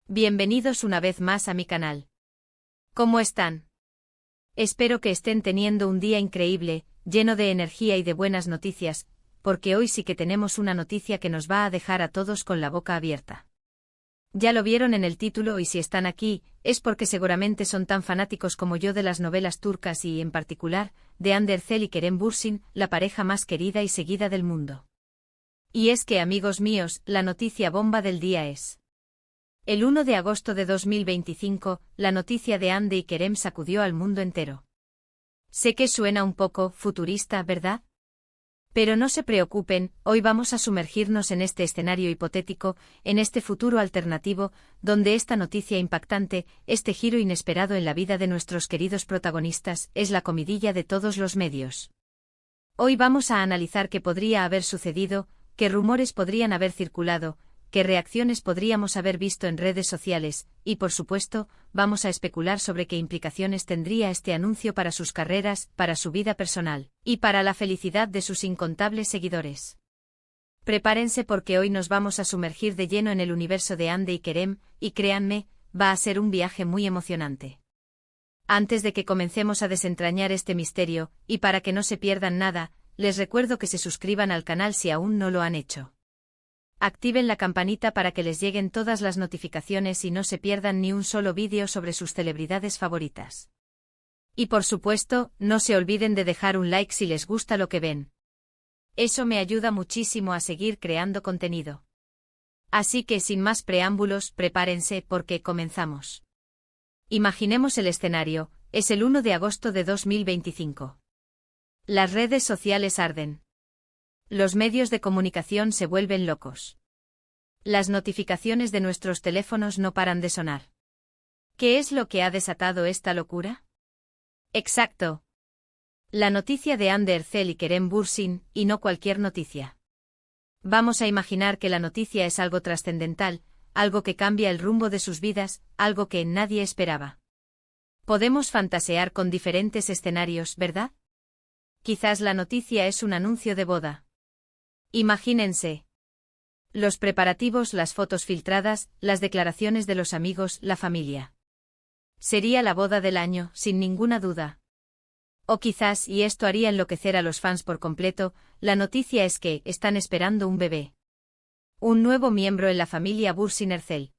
Bienvenidos una vez más a mi canal. ¿Cómo están? Espero que estén teniendo un día increíble, lleno de energía y de buenas noticias, porque hoy sí que tenemos una noticia que nos va a dejar a todos con la boca abierta. Ya lo vieron en el título y si están aquí, es porque seguramente son tan fanáticos como yo de las novelas turcas y, en particular, de Hande Erçel y Kerem Bürsin, la pareja más querida y seguida del mundo. Y es que, amigos míos, la noticia bomba del día es: el 1 de agosto de 2025, la noticia de Hande y Kerem sacudió al mundo entero. Sé que suena un poco futurista, ¿verdad? Pero no se preocupen, hoy vamos a sumergirnos en este escenario hipotético, en este futuro alternativo, donde esta noticia impactante, este giro inesperado en la vida de nuestros queridos protagonistas, es la comidilla de todos los medios. Hoy vamos a analizar qué podría haber sucedido, qué rumores podrían haber circulado, qué reacciones podríamos haber visto en redes sociales, y por supuesto, vamos a especular sobre qué implicaciones tendría este anuncio para sus carreras, para su vida personal, y para la felicidad de sus incontables seguidores. Prepárense porque hoy nos vamos a sumergir de lleno en el universo de Hande y Kerem, y créanme, va a ser un viaje muy emocionante. Antes de que comencemos a desentrañar este misterio, y para que no se pierdan nada, les recuerdo que se suscriban al canal si aún no lo han hecho. Activen la campanita para que les lleguen todas las notificaciones y no se pierdan ni un solo vídeo sobre sus celebridades favoritas. Y por supuesto, no se olviden de dejar un like si les gusta lo que ven. Eso me ayuda muchísimo a seguir creando contenido. Así que sin más preámbulos, prepárense porque comenzamos. Imaginemos el escenario, es el 1 de agosto de 2025. Las redes sociales arden. Los medios de comunicación se vuelven locos. Las notificaciones de nuestros teléfonos no paran de sonar. ¿Qué es lo que ha desatado esta locura? Exacto. La noticia de Hande Erçel y Kerem Bürsin, y no cualquier noticia. Vamos a imaginar que la noticia es algo trascendental, algo que cambia el rumbo de sus vidas, algo que nadie esperaba. Podemos fantasear con diferentes escenarios, ¿verdad? Quizás la noticia es un anuncio de boda. Imagínense. Los preparativos, las fotos filtradas, las declaraciones de los amigos, la familia. Sería la boda del año, sin ninguna duda. O quizás, y esto haría enloquecer a los fans por completo, la noticia es que están esperando un bebé. Un nuevo miembro en la familia Bürsin Erçel.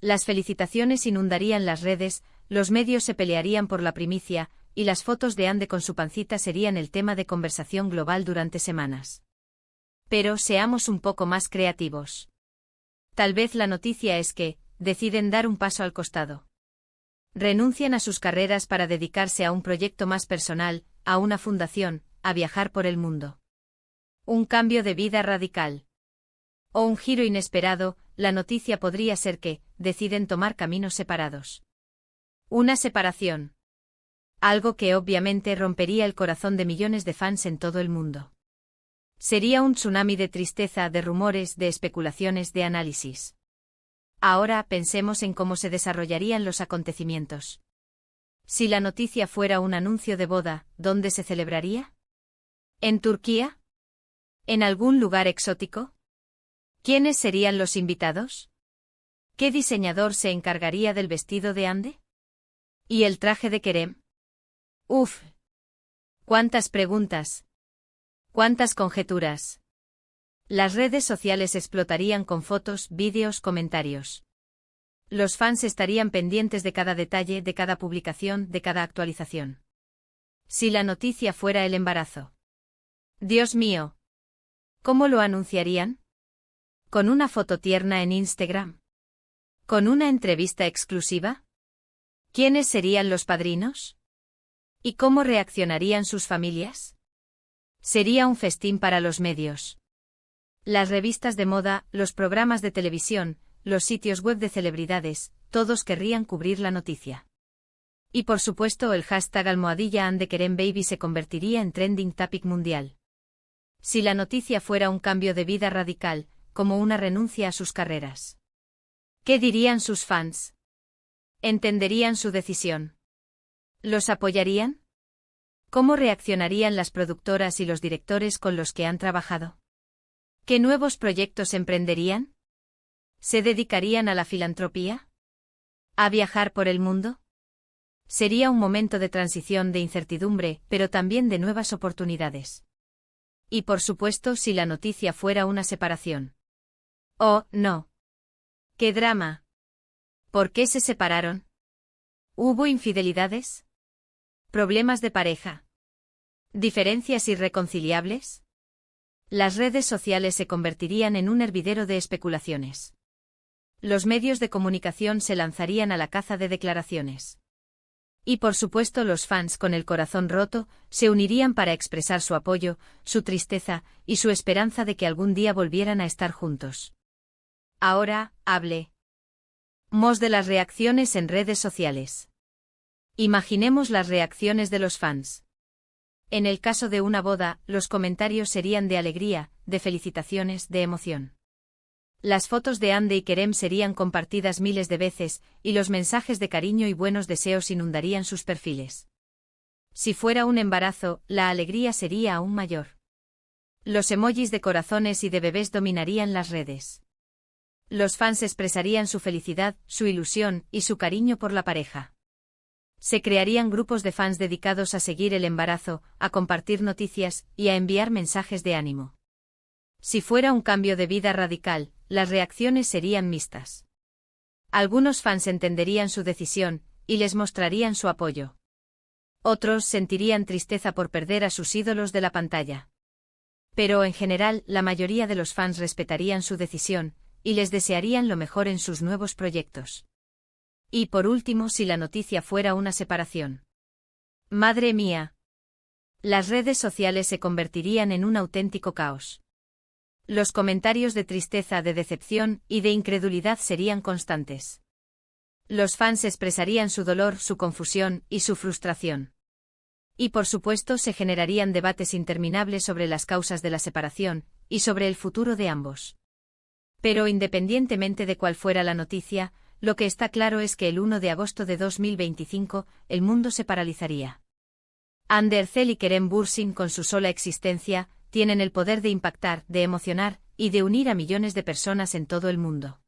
Las felicitaciones inundarían las redes, los medios se pelearían por la primicia, y las fotos de Hande con su pancita serían el tema de conversación global durante semanas. Pero seamos un poco más creativos. Tal vez la noticia es que deciden dar un paso al costado. Renuncian a sus carreras para dedicarse a un proyecto más personal, a una fundación, a viajar por el mundo. Un cambio de vida radical. O un giro inesperado, la noticia podría ser que deciden tomar caminos separados. Una separación. Algo que obviamente rompería el corazón de millones de fans en todo el mundo. Sería un tsunami de tristeza, de rumores, de especulaciones, de análisis. Ahora pensemos en cómo se desarrollarían los acontecimientos. Si la noticia fuera un anuncio de boda, ¿dónde se celebraría? ¿En Turquía? ¿En algún lugar exótico? ¿Quiénes serían los invitados? ¿Qué diseñador se encargaría del vestido de Hande? ¿Y el traje de Kerem? ¡Uf! ¡Cuántas preguntas! ¡Cuántas conjeturas! Las redes sociales explotarían con fotos, vídeos, comentarios. Los fans estarían pendientes de cada detalle, de cada publicación, de cada actualización. Si la noticia fuera el embarazo. Dios mío. ¿Cómo lo anunciarían? ¿Con una foto tierna en Instagram? ¿Con una entrevista exclusiva? ¿Quiénes serían los padrinos? ¿Y cómo reaccionarían sus familias? Sería un festín para los medios. Las revistas de moda, los programas de televisión, los sitios web de celebridades, todos querrían cubrir la noticia. Y por supuesto el hashtag #HandeKeremBaby se convertiría en trending topic mundial. Si la noticia fuera un cambio de vida radical, como una renuncia a sus carreras. ¿Qué dirían sus fans? ¿Entenderían su decisión? ¿Los apoyarían? ¿Cómo reaccionarían las productoras y los directores con los que han trabajado? ¿Qué nuevos proyectos emprenderían? ¿Se dedicarían a la filantropía? ¿A viajar por el mundo? Sería un momento de transición de incertidumbre, pero también de nuevas oportunidades. Y por supuesto si la noticia fuera una separación. Oh, no. ¡Qué drama! ¿Por qué se separaron? ¿Hubo infidelidades? ¿Problemas de pareja? ¿Diferencias irreconciliables? Las redes sociales se convertirían en un hervidero de especulaciones. Los medios de comunicación se lanzarían a la caza de declaraciones. Y por supuesto los fans con el corazón roto se unirían para expresar su apoyo, su tristeza y su esperanza de que algún día volvieran a estar juntos. Ahora, hablemos de las reacciones en redes sociales. Imaginemos las reacciones de los fans. En el caso de una boda, los comentarios serían de alegría, de felicitaciones, de emoción. Las fotos de Hande y Kerem serían compartidas miles de veces, y los mensajes de cariño y buenos deseos inundarían sus perfiles. Si fuera un embarazo, la alegría sería aún mayor. Los emojis de corazones y de bebés dominarían las redes. Los fans expresarían su felicidad, su ilusión y su cariño por la pareja. Se crearían grupos de fans dedicados a seguir el embarazo, a compartir noticias y a enviar mensajes de ánimo. Si fuera un cambio de vida radical, las reacciones serían mixtas. Algunos fans entenderían su decisión y les mostrarían su apoyo. Otros sentirían tristeza por perder a sus ídolos de la pantalla. Pero en general, la mayoría de los fans respetarían su decisión y les desearían lo mejor en sus nuevos proyectos. Y por último, si la noticia fuera una separación. ¡Madre mía! Las redes sociales se convertirían en un auténtico caos. Los comentarios de tristeza, de decepción y de incredulidad serían constantes. Los fans expresarían su dolor, su confusión y su frustración. Y por supuesto se generarían debates interminables sobre las causas de la separación y sobre el futuro de ambos. Pero independientemente de cuál fuera la noticia, lo que está claro es que el 1 de agosto de 2025, el mundo se paralizaría. Hande Erçel y Kerem Bürsin, con su sola existencia, tienen el poder de impactar, de emocionar y de unir a millones de personas en todo el mundo.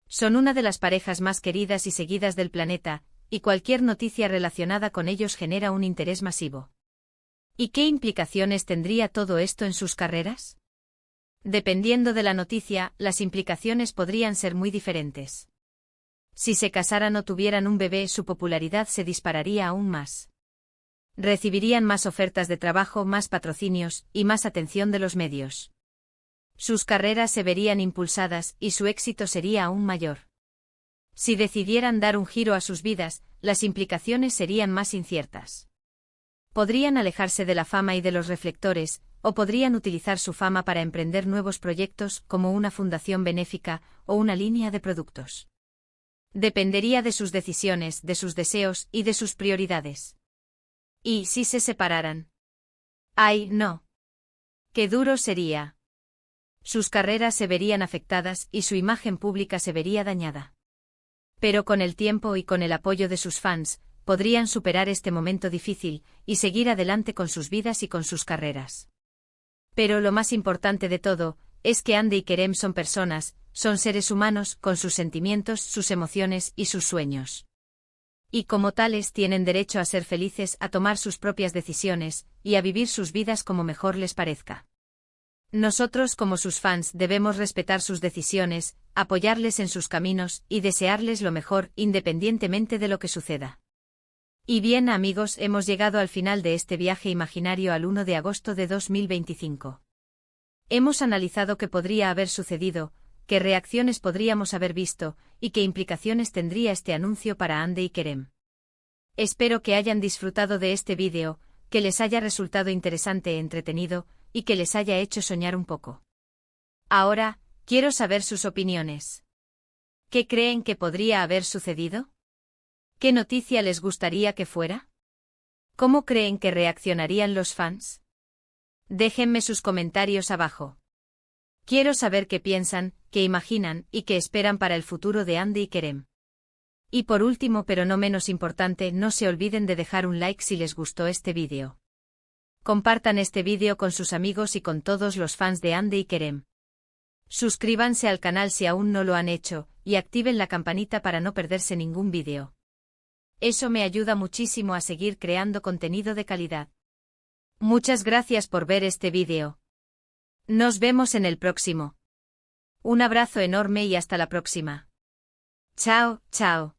Son una de las parejas más queridas y seguidas del planeta, y cualquier noticia relacionada con ellos genera un interés masivo. ¿Y qué implicaciones tendría todo esto en sus carreras? Dependiendo de la noticia, las implicaciones podrían ser muy diferentes. Si se casaran o tuvieran un bebé, su popularidad se dispararía aún más. Recibirían más ofertas de trabajo, más patrocinios y más atención de los medios. Sus carreras se verían impulsadas y su éxito sería aún mayor. Si decidieran dar un giro a sus vidas, las implicaciones serían más inciertas. Podrían alejarse de la fama y de los reflectores, o podrían utilizar su fama para emprender nuevos proyectos como una fundación benéfica o una línea de productos. Dependería de sus decisiones, de sus deseos y de sus prioridades. ¿Y si se separaran? ¡Ay, no! ¡Qué duro sería! Sus carreras se verían afectadas y su imagen pública se vería dañada. Pero con el tiempo y con el apoyo de sus fans, podrían superar este momento difícil y seguir adelante con sus vidas y con sus carreras. Pero lo más importante de todo, es que Hande y Kerem son personas, son seres humanos, con sus sentimientos, sus emociones y sus sueños. Y como tales tienen derecho a ser felices, a tomar sus propias decisiones, y a vivir sus vidas como mejor les parezca. Nosotros como sus fans debemos respetar sus decisiones, apoyarles en sus caminos y desearles lo mejor independientemente de lo que suceda. Y bien amigos, hemos llegado al final de este viaje imaginario al 1 de agosto de 2025. Hemos analizado qué podría haber sucedido, qué reacciones podríamos haber visto, y qué implicaciones tendría este anuncio para Hande y Kerem. Espero que hayan disfrutado de este vídeo, que les haya resultado interesante e entretenido, y que les haya hecho soñar un poco. Ahora, quiero saber sus opiniones. ¿Qué creen que podría haber sucedido? ¿Qué noticia les gustaría que fuera? ¿Cómo creen que reaccionarían los fans? Déjenme sus comentarios abajo. Quiero saber qué piensan, qué imaginan y qué esperan para el futuro de Hande y Kerem. Y por último, pero no menos importante, no se olviden de dejar un like si les gustó este vídeo. Compartan este vídeo con sus amigos y con todos los fans de Hande y Kerem. Suscríbanse al canal si aún no lo han hecho, y activen la campanita para no perderse ningún vídeo. Eso me ayuda muchísimo a seguir creando contenido de calidad. Muchas gracias por ver este vídeo. Nos vemos en el próximo. Un abrazo enorme y hasta la próxima. Chao, chao.